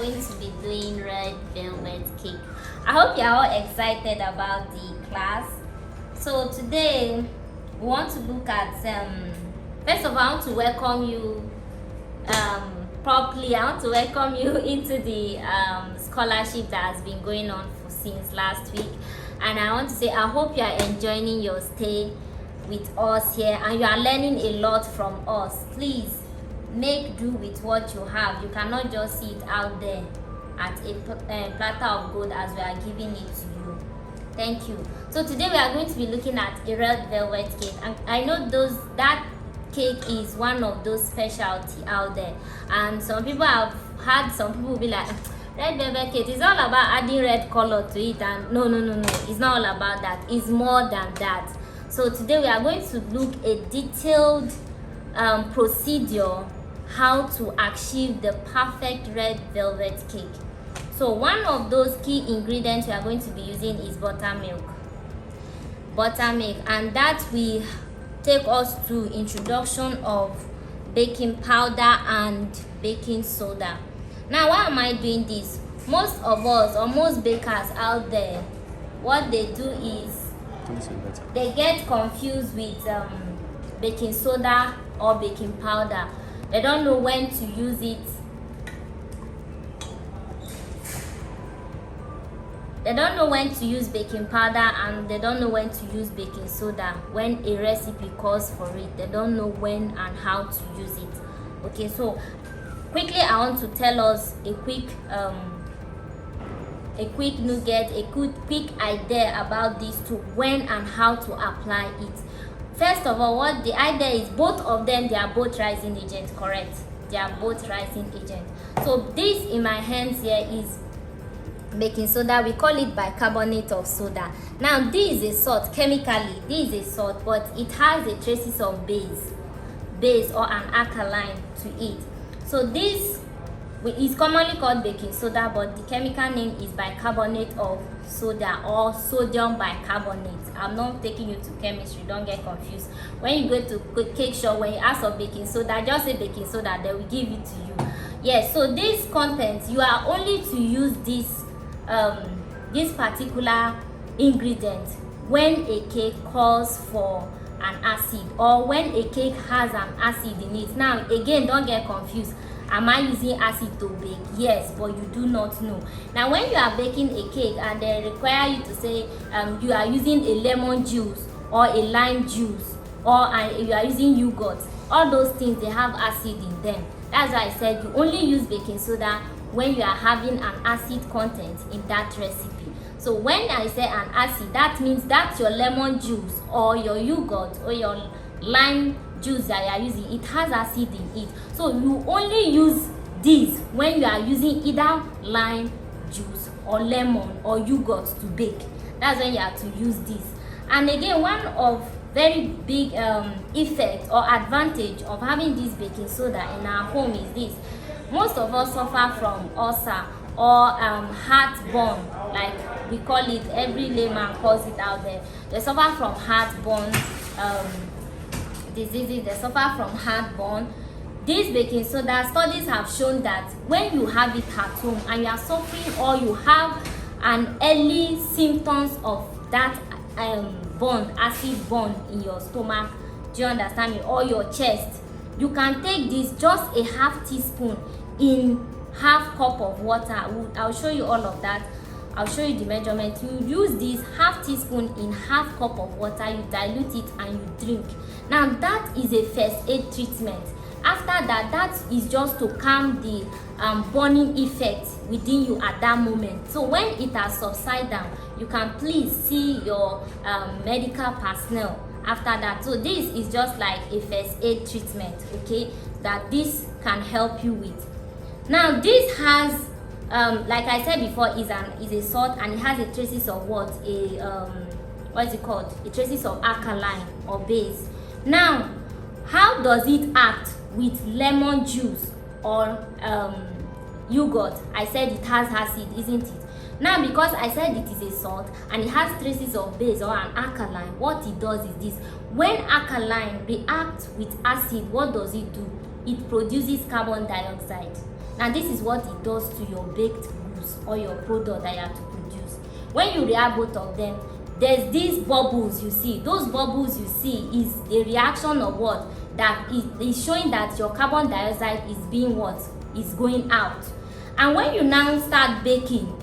going to be doing red velvet cake. I hope you are all excited about the class. So today we want to look at first of all, I want to welcome you properly. I want to welcome you into the scholarship that has been going on since last week, and I want to say I hope you are enjoying your stay with us here and you are learning a lot from us. Please make do with what you have. You cannot just see it out there at a platter of gold as we are giving it to you. Thank you. So today we are going to be looking at a red velvet cake, and I know that cake is one of those specialty out there, and some people have had some people be like, red velvet cake is all about adding red color to it, and no, it's not all about that. It's more than that. So today we are going to look a detailed procedure how to achieve the perfect red velvet cake. So one of those key ingredients we are going to be using is buttermilk, and that will take us to introduction of baking powder and baking soda. Now, why am I doing this? Most of us, or most bakers out there, what they do is they get confused with baking soda or baking powder. They don't know when to use it. They don't know when to use baking powder, and they don't know when to use baking soda when a recipe calls for it. They don't know when and how to use it. Okay, so quickly I want to tell us a quick nugget, a quick idea about these two, when and how to apply it. First of all, what the idea is, both of them, they are both rising agents, correct? They are both rising agents. So this in my hands here is baking soda. We call it bicarbonate of soda. Now this is a salt. Chemically this is a salt, but it has a traces of base or an alkaline to it. So this is commonly called baking soda, but the chemical name is bicarbonate of soda or sodium bicarbonate. I'm not taking you to chemistry, don't get confused. When you go to cake shop, when you ask for baking soda, just say baking soda, they will give it to you. Yes, so this content, you are only to use this particular ingredient when a cake calls for an acid, or when a cake has an acid in it. Now again, don't get confused. Am I using acid to bake? Yes, but you do not know. Now when you are baking a cake and they require you to say you are using a lemon juice or a lime juice, or you are using yogurt, all those things, they have acid in them. That's why I said you only use baking soda when you are having an acid content in that recipe. So when I say an acid, that means that's your lemon juice or your yogurt or your lime juice that you are using, it has acid in it. So you only use this when you are using either lime juice or lemon or yogurt to bake. That's when you have to use this. And again, one of very big effect or advantage of having this baking soda in our home is this. Most of us suffer from ulcer or heartburn, like we call it, every layman calls it out there. They suffer from heartburn diseases, they suffer from heartburn. This baking soda, studies have shown that when you have it at home and you are suffering, or you have an early symptoms of that acid burn in your stomach, do you understand me, or your chest, you can take this, just a half teaspoon in half cup of water. I'll show you all of that. I'll show you the measurement. You use this half teaspoon in half cup of water, you dilute it and you drink. Now that is a first aid treatment. After that, that is just to calm the burning effect within you at that moment. So when it has subsided down, you can please see your medical personnel after that. So this is just like a first aid treatment, okay, that this can help you with. Now this has like I said before, is a salt, and it has a traces of a traces of alkaline or base. Now how does it act with lemon juice or yogurt? I said it has acid, isn't it? Now because I said it is a salt and it has traces of base or an alkaline, what it does is this: when alkaline reacts with acid, what does it do? it produces carbon dioxide. Now this is what it does to your baked goods or your product that you have to produce. When you react both of them, there's these bubbles you see. Those bubbles you see is a reaction of what? That is showing that your carbon dioxide is being what? Is going out. And when you now start baking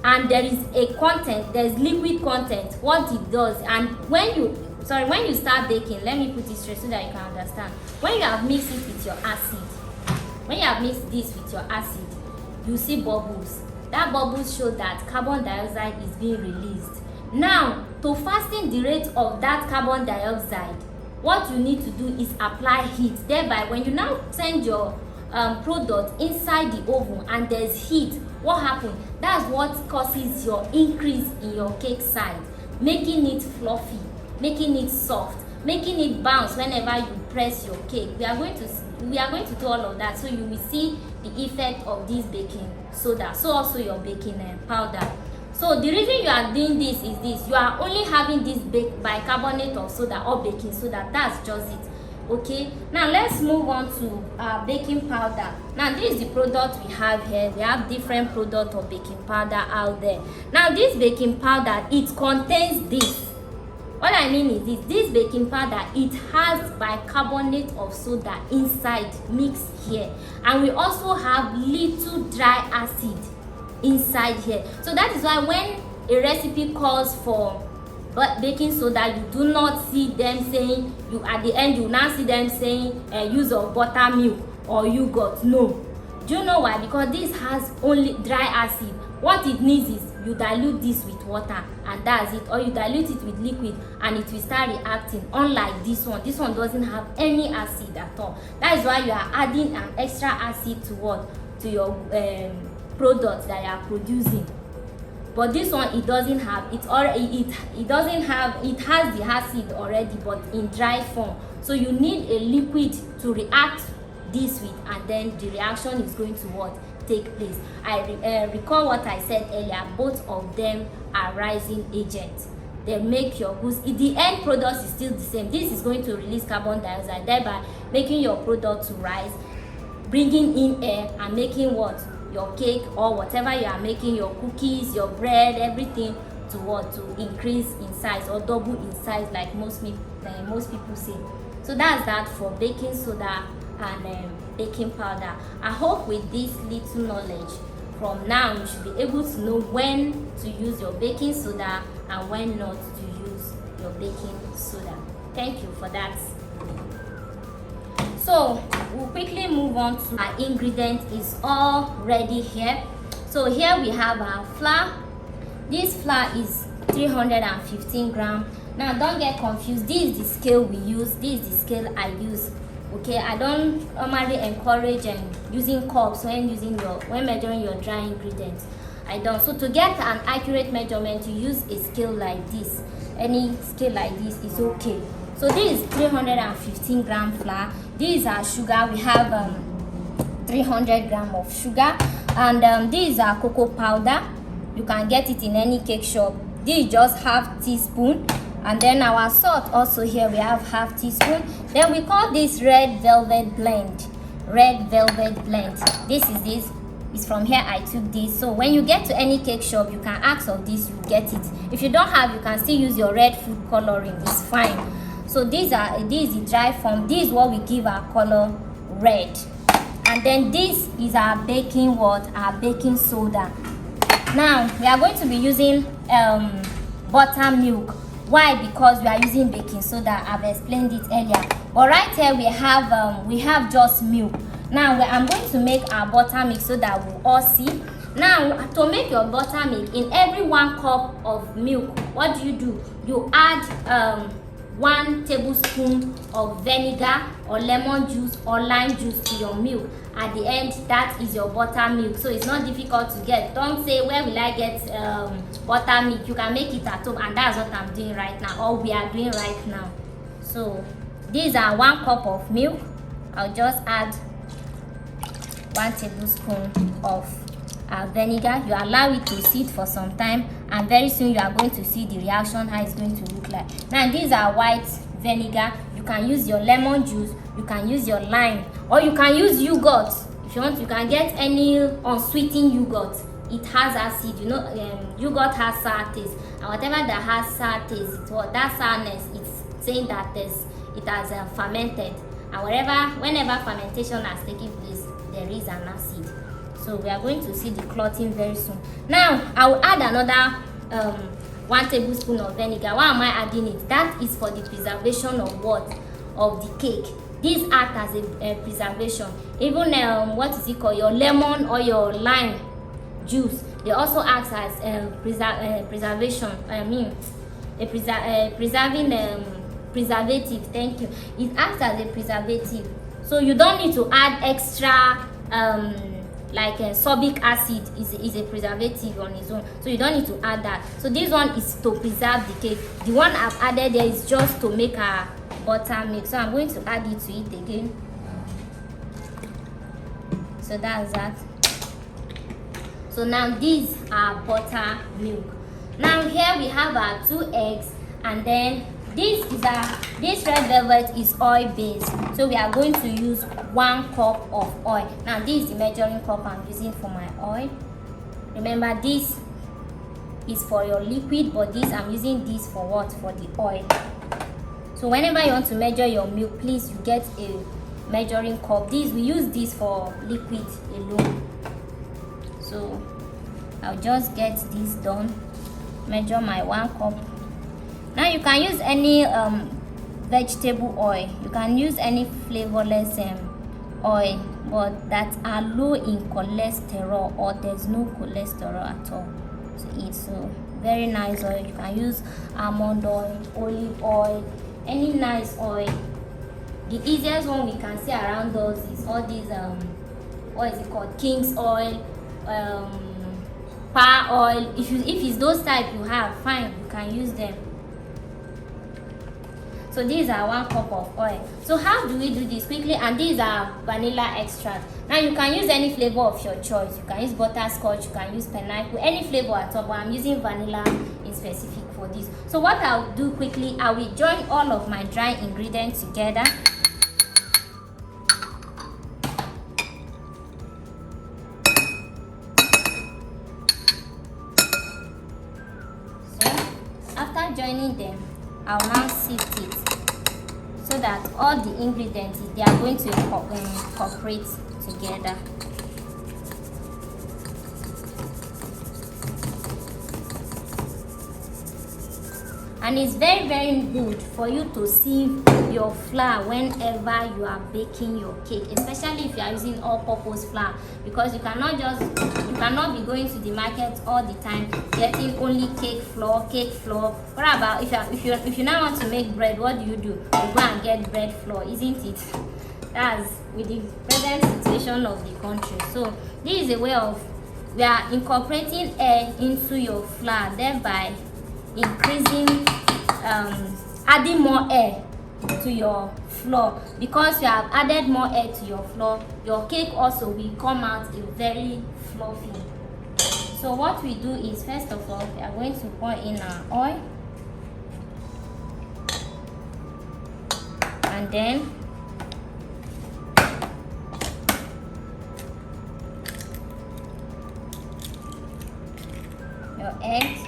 and there is a content, there's liquid content, what it does, and when you start baking, let me put it straight so that you can understand. When you have mixed it with your acid, when you have mixed this with your acid, you see bubbles. That bubbles show that carbon dioxide is being released. Now, to fasten the rate of that carbon dioxide, what you need to do is apply heat. Thereby, when you now send your product inside the oven and there's heat, what happens? That's what causes your increase in your cake size, making it fluffy, making it soft, making it bounce whenever you press your cake. We are going to do all of that, so you will see the effect of this baking soda. So also your baking powder. So the reason you are doing this is this: you are only having this bicarbonate of soda or baking soda. That's just it. Okay, now let's move on to our baking powder. Now this is the product we have here. We have different product of baking powder out there. Now this baking powder, it contains this. What I mean is this baking powder, it has bicarbonate of soda inside mixed here, and we also have little dry acid inside here. So that is why when a recipe calls for baking soda, you do not see them saying, you at the end you now see them saying use of buttermilk or yogurt. No. Do you know why? Because this has only dry acid. What it needs is you dilute this with water and that's it, or you dilute it with liquid and it will start reacting. Unlike this one doesn't have any acid at all. That is why you are adding an extra acid to what? To your products that you are producing. But this one, it doesn't have it, or it doesn't have, it has the acid already but in dry form. So you need a liquid to react this with, and then the reaction is going to what? Take place. I recall what I said earlier. Both of them are rising agents. They make your goods, the end product is still the same. This is going to release carbon dioxide, thereby making your product to rise, bringing in air and making what? Your cake or whatever you are making, your cookies, your bread, everything to what? To increase in size or double in size, like most people say. So that's that for baking soda and baking powder. I hope with this little knowledge, from now you should be able to know when to use your baking soda and when not to use your baking soda. Thank you for that. So we'll quickly move on to our ingredient is all ready here. So here we have our flour. This flour is 315 grams. Now don't get confused. This is the scale we use. This is the scale I use. Okay, I don't normally encourage using cups when measuring your dry ingredients. I don't. So to get an accurate measurement, you use a scale like this. Any scale like this is okay. So this is 315 gram flour. This is our sugar. We have 300 grams of sugar, and this is our cocoa powder. You can get it in any cake shop. This is just half teaspoon. And then our salt also here, we have half teaspoon. Then we call this red velvet blend. Red velvet blend. This is from here I took this. So when you get to any cake shop, you can ask of this, you get it. If you don't have, you can still use your red food coloring. It's fine. So this is the dry form. This is what we give our color red. And then this is our baking our baking soda. Now we are going to be using buttermilk. Why? Because we are using baking soda. I've explained it earlier. But right here we have just milk. Now I'm going to make our buttermilk so that we'll all see. Now to make your buttermilk, in every 1 cup of milk, what do? You add 1 tablespoon of vinegar or lemon juice or lime juice to your milk. At the end, that is your buttermilk. So it's not difficult to get. Don't say, where will I get buttermilk? You can make it at home, and that's what I'm doing right now, or we are doing right now. So these are 1 cup of milk. I'll just add 1 tablespoon of vinegar. You allow it to sit for some time, and very soon you are going to see the reaction, how it's going to look like. Now these are white vinegar. You can use your lemon juice, you can use your lime, or you can use yogurt. If you want, you can get any unsweetened yogurt. It has acid, you know. Yogurt has sour taste, and whatever that has sour taste, that sourness, it's saying that it has fermented, and whenever fermentation has taken place, there is an acid. So we are going to see the clotting very soon. Now I will add another 1 tablespoon of vinegar. Why am I adding it? That is for the preservation of what? Of the cake. This act as a preservation. Even what is it called? Your lemon or your lime juice, they also act as preservation. Preservative. Thank you. It acts as a preservative. So you don't need to add extra like sorbic acid is a preservative on its own, so you don't need to add that. So this one is to preserve the cake. The one I've added there is just to make a buttermilk, so I'm going to add it to it again. So that's that. So now these are buttermilk. Now here we have our 2 eggs, and then this red velvet is oil based, so we are going to use 1 cup of oil. Now this is the measuring cup I'm using for my oil. Remember, this is for your liquid, but I'm using this for what? For the oil. So whenever you want to measure your milk, please you get a measuring cup. We use this for liquid alone. So I'll just get this done. Measure my 1 cup. Now you can use any vegetable oil, you can use any flavorless oil, but that are low in cholesterol, or there's no cholesterol at all to eat. So very nice oil. You can use almond oil, olive oil, any nice oil. The easiest one we can see around us is all these what is it called, King's oil, palm oil. If it's those type you have, fine, you can use them. So these are 1 cup of oil. So how do we do this quickly? And these are vanilla extract. Now you can use any flavor of your choice. You can use butterscotch, you can use pineapple, any flavor at all, but I'm using vanilla in specific for this. So what I'll do quickly, I will join all of my dry ingredients together. So after joining them, I'll now sift it, so that all the ingredients, they are going to incorporate together. And it's very, very good for you to sieve your flour whenever you are baking your cake, especially if you are using all-purpose flour, because you cannot be going to the market all the time getting only cake flour. What about if you now want to make bread? What do? You go and get bread flour, isn't it? That's with the present situation of the country. So this is a way of we are incorporating air into your flour, thereby increasing adding more air to your flour. Because you have added more air to your flour, your cake also will come out a very fluffy. So what we do is, first of all, we are going to pour in our oil, and then your eggs,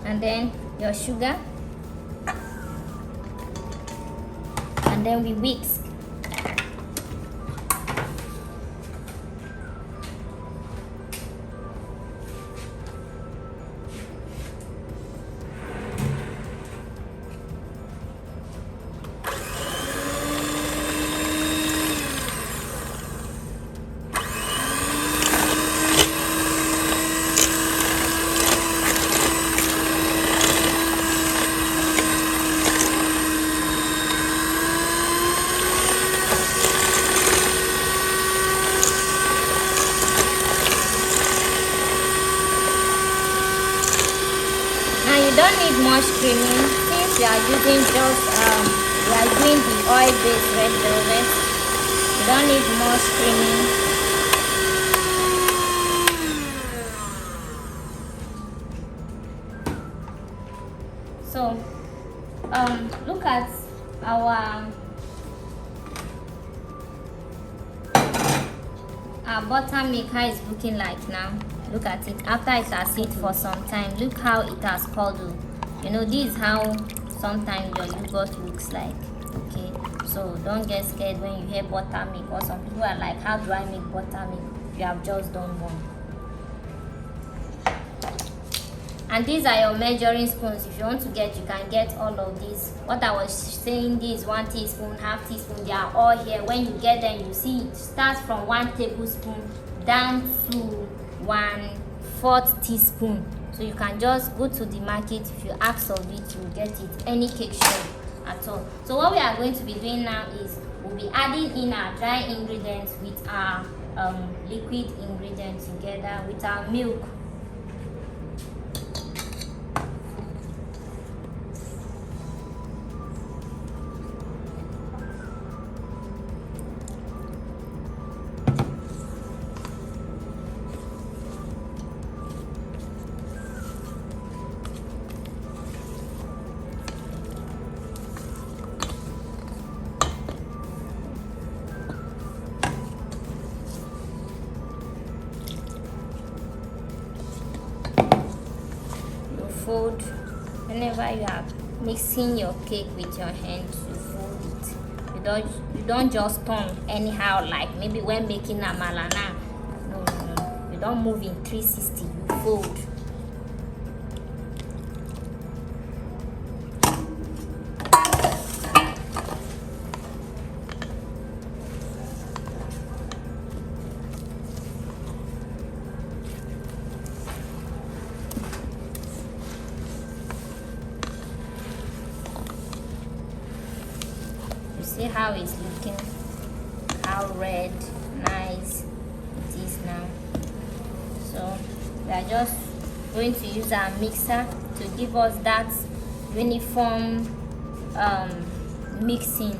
and then your sugar, and then we whisk. Don't need much creaming, since we are using just we are doing the oil based red velvet. You don't need more screaming. So look at our buttermilk, how it's looking like now. Look at it after it has sit for some time. Look how it has curdled. You know, this is how sometimes your yogurt looks like. Okay, so don't get scared when you hear buttermilk, or some people are like, how do I make buttermilk? You have just done one. And these are your measuring spoons. If you want to get, you can get all of these. What I was saying, this 1 teaspoon, half teaspoon, they are all here. When you get them, you see it starts from 1 tablespoon down to 1/4 teaspoon. So you can just go to the market. If you ask of it, you get it any cake shop at all. So what we are going to be doing now is we'll be adding in our dry ingredients with our liquid ingredients together with our milk. Fold whenever you are mixing your cake with your hands. You fold it. You don't just turn anyhow, like maybe when making amala now. No. You don't move in 360. You fold. See how it's looking, how red, nice it is now. So we are just going to use our mixer to give us that uniform mixing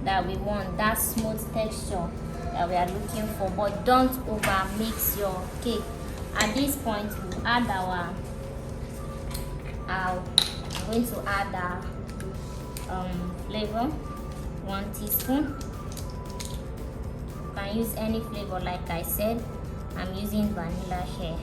that we want, that smooth texture that we are looking for. But don't over mix your cake. At this point, we add I'm going to add our flavor. 1 teaspoon. You can use any flavor, like I said. I'm using vanilla here.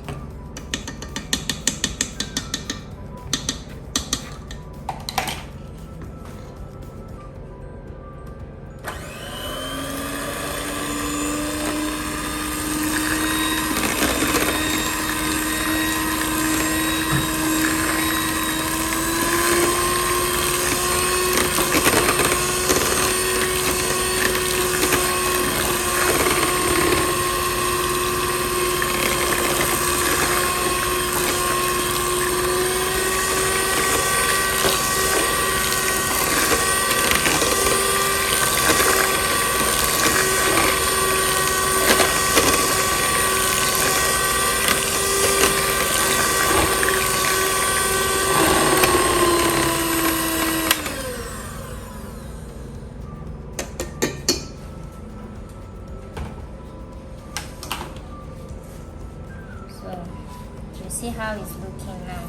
See how it's looking now.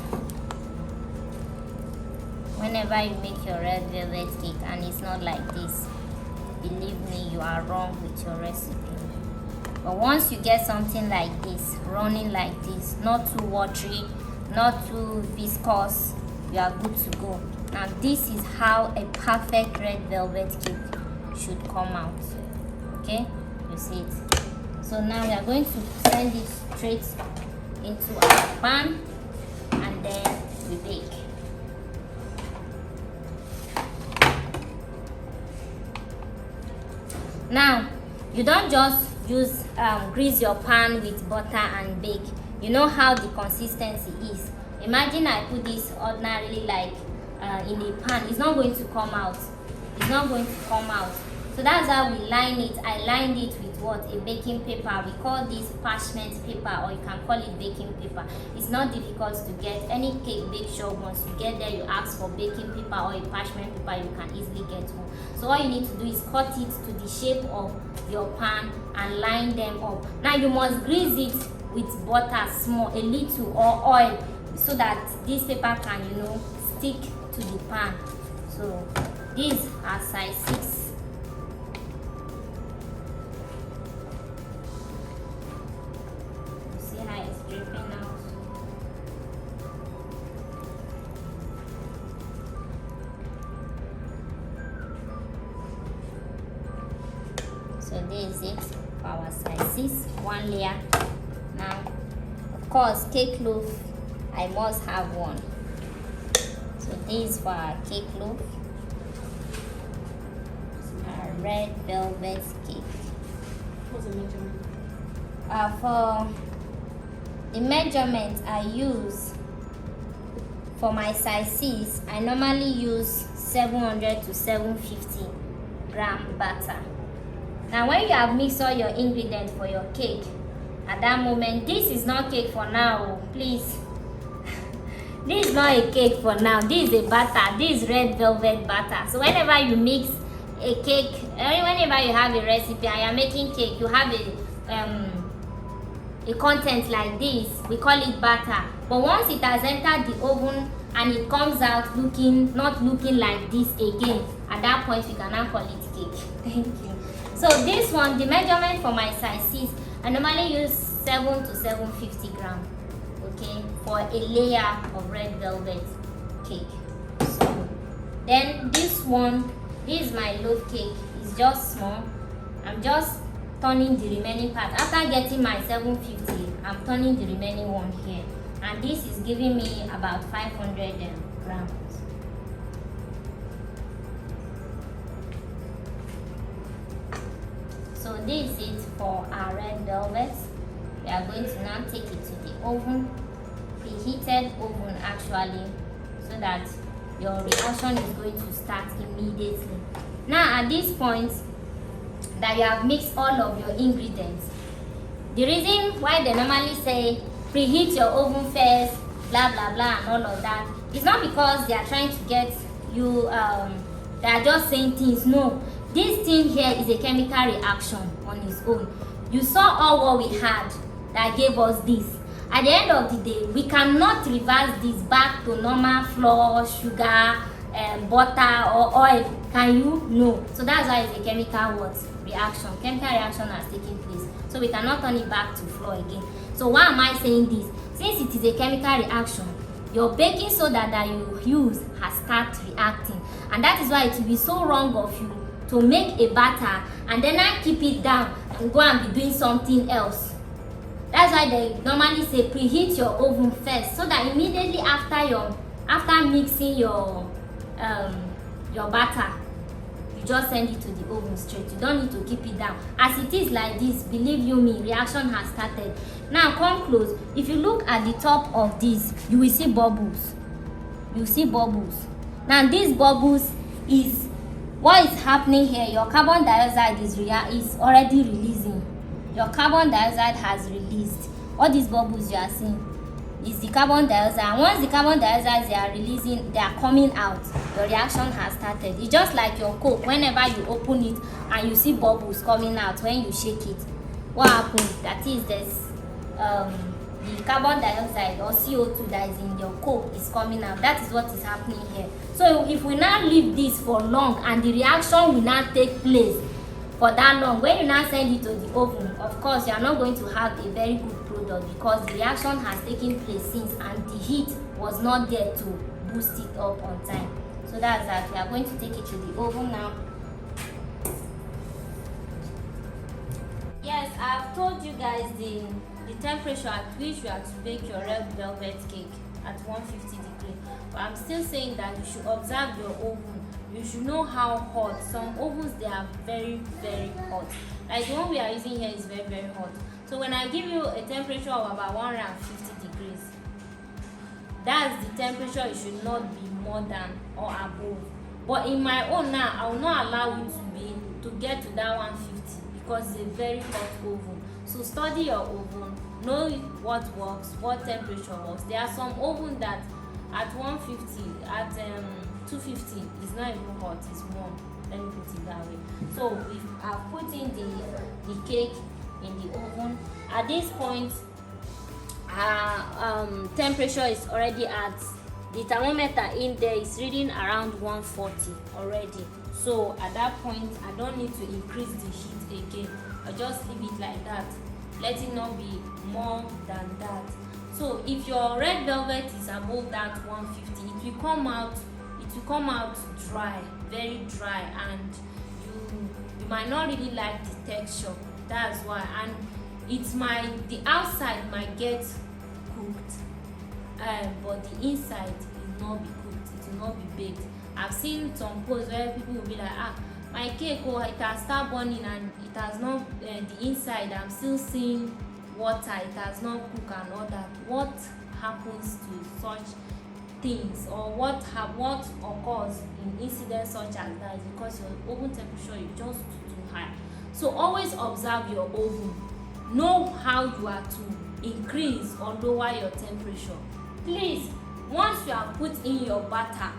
Whenever you make your red velvet cake and it's not like this, believe me, you are wrong with your recipe. But once you get something like this, running like this, not too watery, not too viscous, you are good to go. Now this is how a perfect red velvet cake should come out. Okay, you see it. So now we are going to send it straight into our pan and then we bake. Now you don't just use grease your pan with butter and bake. You know how the consistency is. Imagine I put this ordinarily like in a pan. It's not going to come out. It's not going to come out. So that's how we line it. I lined it with what? A baking paper. We call this parchment paper, or you can call it baking paper. It's not difficult to get. Any cake bake shop, once you get there, you ask for baking paper or a parchment paper, you can easily get one. So all you need to do is cut it to the shape of your pan and line them up. Now you must grease it with butter, small, a little, or oil, so that this paper can, stick to the pan. So these are size 6. See how it's dripping out. So this is it for our size 6, 1 layer. Now, of course, cake loaf, I must have one. So this for our cake loaf, our red velvet cake. What's the measurement? For the measurement I use for my size 6, I normally use 700 to 750 gram butter. Now when you have mixed all your ingredients for your cake, at that moment, this is not cake for now, please. This is not a cake for now. This is a batter. This is red velvet batter. So whenever you mix a cake, whenever you have a recipe and you're making cake, you have a content like this, we call it batter. But once it has entered the oven and it comes out not looking like this again, at that point we can now call it cake. Thank you. So this one, the measurement for my size 6, I normally use 7 to 750 gram, okay, for a layer of red velvet cake. So then this is my loaf cake. It's just small. I'm just turning the remaining part. After getting my 750, I'm turning the remaining one here, and this is giving me about 500 grams. So this is it for our red velvet. We are going to now take it to the oven, preheated oven actually, so that your reaction is going to start immediately. Now at this point that you have mixed all of your ingredients, the reason why they normally say preheat your oven first, blah blah blah and all of that, is not because they are trying to get you, they are just saying things. No, this thing here is a chemical reaction on its own. You saw all what we had that gave us this. At the end of the day, we cannot reverse this back to normal flour, sugar, butter or oil. Can you? No. So that's why it's a chemical reaction. Chemical reaction has taken place. So we cannot turn it back to flour again. So why am I saying this? Since it is a chemical reaction, your baking soda that you use has started reacting. And that is why it will be so wrong of you to make a batter and then I keep it down and go and be doing something else. That's why they normally say preheat your oven first, so that immediately after mixing your batter, you just send it to the oven straight. You don't need to keep it down. As it is like this, believe you me, reaction has started. Now come close. If you look at the top of this, you will see bubbles. You see bubbles. Now these bubbles is what is happening here. Your carbon dioxide is already releasing. Your carbon dioxide has released. All these bubbles you are seeing is the carbon dioxide. And once the carbon dioxide they are releasing, they are coming out, your reaction has started. It's just like your Coke. Whenever you open it and you see bubbles coming out when you shake it, what happens? That is the carbon dioxide or CO2 that is in your Coke is coming out. That is what is happening here. So if we now leave this for long and the reaction will not take place for that long, when you now send it to the oven, of course you are not going to have a very good product, because the reaction has taken place since and the heat was not there to boost it up on time. So that's that. We are going to take it to the oven now. Yes, I've told you guys the temperature at which you are to bake your red velvet cake at 150 degrees. But I'm still saying that you should observe your oven. You should know how hot. Some ovens, they are very, very hot. Like the one we are using here is very, very hot. So when I give you a temperature of about 150 degrees, that's the temperature. It should not be more than or above. But in my own now, I will not allow it to get to that 150, because it's a very hot oven. So study your oven, know what works, what temperature works. There are some oven that at 150, at 250 it's not even hot, it's warm. Let me put it that way. So if I've put in the cake in the oven, at this point temperature is already at, the thermometer in there is reading around 140 already. So at that point I don't need to increase the heat again. I just leave it like that, let it not be more than that. So if your red velvet is above that 150, it will come out dry, very dry, and you might not really like the texture. That's why. And the outside might get cooked, but the inside will not be cooked, it will not be baked. I've seen some posts where people will be like, my cake, it has started burning and it has not, the inside I'm still seeing water, it has not cooked and all that. What happens to such things, or what occurs in incidents such as that is because your oven temperature is just too high. So always observe your oven, know how you are to increase or lower your temperature. Please, once you have put in your batter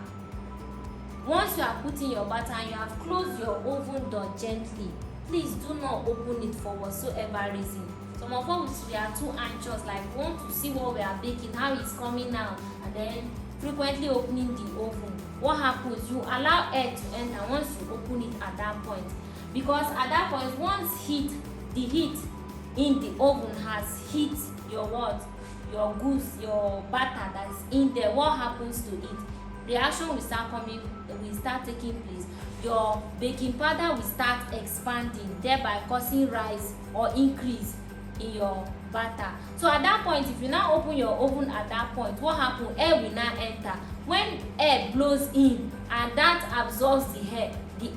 and you have closed your oven door gently, please do not open it for whatsoever reason. Some of us, we are too anxious, like we want to see what we are baking, how it's coming out, and then frequently opening the oven. What happens? You allow air to enter once you open it at that point, because at that point, once the heat in the oven has hit your goods, your batter that's in there, what happens to it? Reaction will start taking place. Your baking powder will start expanding, thereby causing rise or increase in your batter. So at that point, if you now open your oven at that point, what happens? Air will now enter. When air blows in and that absorbs the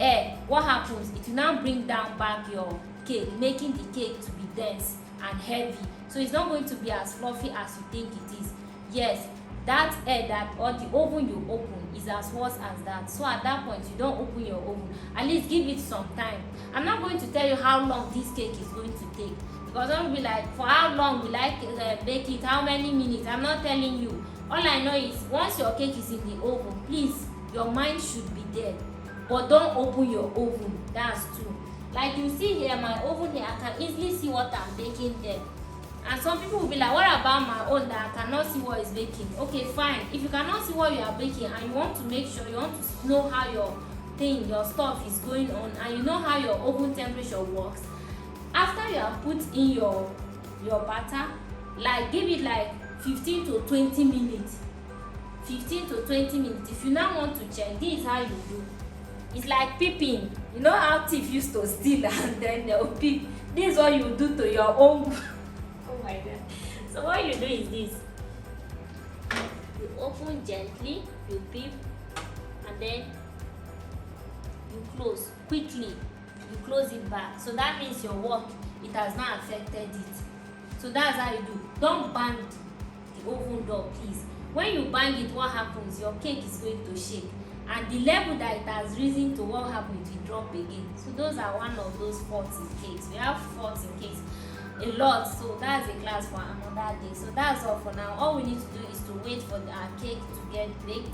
air, what happens? It will now bring down back your cake, making the cake to be dense and heavy. So it's not going to be as fluffy as you think it is. Yes, that air or the oven you open is as worse as that. So at that point, you don't open your oven. At least give it some time. I'm not going to tell you how long this cake is going to take, because don't be like, for how long will I bake it, how many minutes? I'm not telling you. All I know is once your cake is in the oven, please, your mind should be there, but don't open your oven. That's true. Like you see here, my oven here, I can easily see what I'm baking there. And some people will be like, what about my own that I cannot see what is baking? Okay, fine. If you cannot see what you are baking and you want to make sure, you want to know how your stuff is going on, and you know how your oven temperature works, after you have put in your batter, like give it like 15 to 20 minutes. 15 to 20 minutes. If you now want to check, this is how you do. It's like peeping. You know how thief used to steal and then they'll peep? This is what you do to your own. Oh my god. So what you do is this. You open gently, you peep, and then you close quickly. You close it back. So that means your work, it has not affected it. So that's how you do. Don't bang the oven door, please. When you bang it, what happens? Your cake is going to shake. And the level that it has risen to, what happens? It will drop again. So those are one of those faults in cakes. We have faults in cakes a lot. So that's a class for another day. So that's all for now. All we need to do is to wait for our cake to get baked.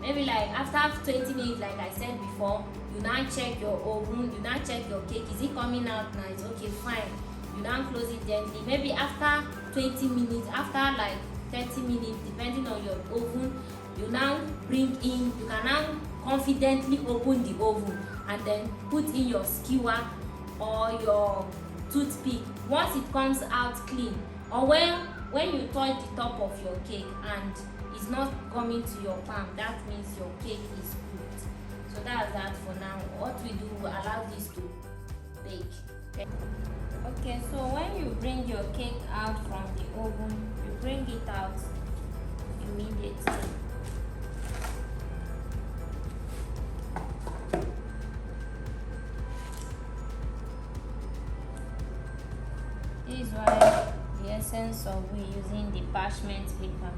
Maybe like after 20 minutes, like I said before, you now check your oven, you now check your cake. Is it coming out nice? Okay, fine. You now close it gently. Maybe after 20 minutes, after like 30 minutes, depending on your oven, you now bring in, you can now confidently open the oven and then put in your skewer or your toothpick. Once it comes out clean, or when you touch the top of your cake and it's not coming to your palm, that means your cake is cooked. So that's that for now. What we do, we allow this to bake. Okay, so when you bring your cake out from the oven, you bring it out immediately. This is why the essence of we using the parchment paper.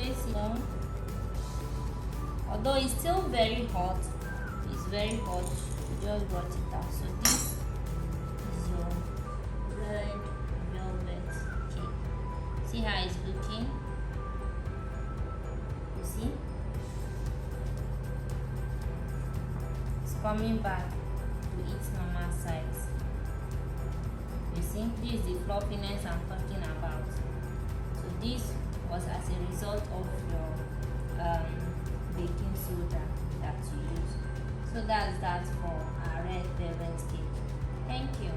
place it on. Although it's still very hot, it's very hot, you just brought it out. So this is your red velvet cake. See how it's looking? You see? It's coming back to its normal size. You see, this is the fluffiness I'm talking about. So this was as a result of your baking soda that you use. So that's that for our red velvet cake. Thank you.